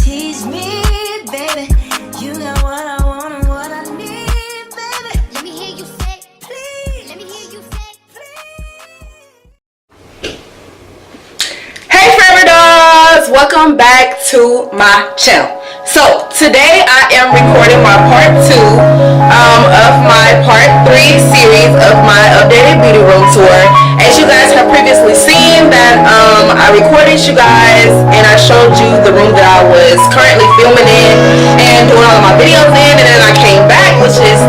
tease me, baby. You got what I want and what I need, baby. Let me hear you say, please. Let me hear you say, please. Hey Forever Dolls! Welcome back to my channel. So today I am recording my part 2 of my part 3 series of my updated beauty room tour. As you guys have previously seen that I recorded you guys and I showed you the room that I was currently filming in and doing all of my videos in, and then I came back, which is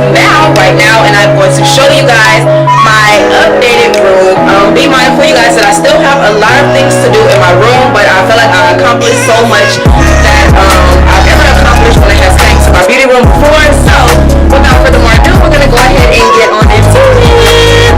right now, and I'm going to show you guys my updated room. Be mindful, you guys, that I still have a lot of things to do in my room, but I feel like I accomplished so much that I've ever accomplished when it has came to my beauty room before. So without further ado, we're gonna go ahead and get on into it.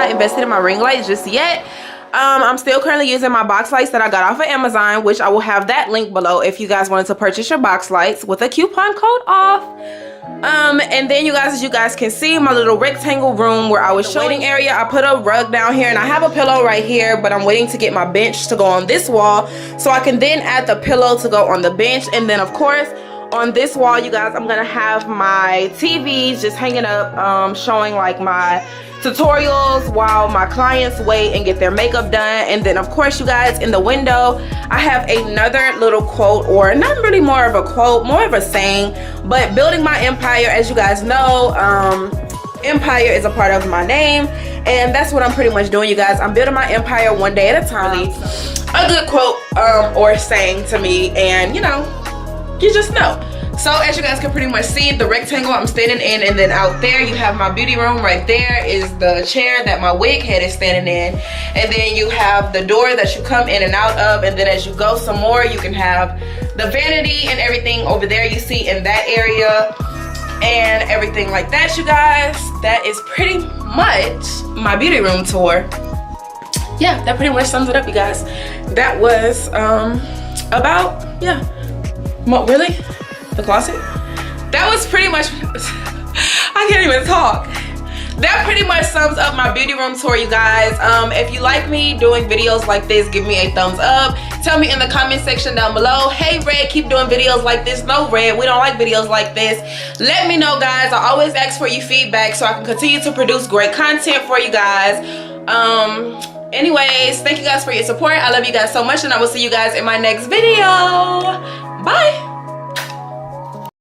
Invested in my ring lights just yet. I'm still currently using my box lights that I got off of Amazon, which I will have that link below if you guys wanted to purchase your box lights with a coupon code off. And then you guys, as you guys can see, my little rectangle room where I was showing area, I put a rug down here and I have a pillow right here, but I'm waiting to get my bench to go on this wall so I can then add the pillow to go on the bench. And then of course On this wall, you guys, I'm gonna have my TVs just hanging up, showing like my tutorials while my clients wait and get their makeup done. And then of course, you guys, in the window I have another little quote, or not really more of a quote, more of a saying, but building my empire. As you guys know, empire is a part of my name, and that's what I'm pretty much doing, you guys. I'm building my empire one day at a time. A good quote or saying to me, and you know, you just know. So as you guys can pretty much see, the rectangle I'm standing in, and then out there you have my beauty room. Right there is the chair that my wig head is standing in, and then you have the door that you come in and out of, and then as you go some more, you can have the vanity and everything over there you see in that area and everything like that, you guys. That is pretty much my beauty room tour. Yeah, that pretty much sums it up, you guys. That was about, yeah, really? The closet? That was pretty much, I can't even talk. That pretty much sums up my beauty room tour, you guys. If you like me doing videos like this, give me a thumbs up. Tell me in the comment section down below, hey Red, keep doing videos like this. No Red, we don't like videos like this. Let me know, guys. I always ask for your feedback so I can continue to produce great content for you guys. Anyways, thank you guys for your support. I love you guys so much, and I will see you guys in my next video. Bye.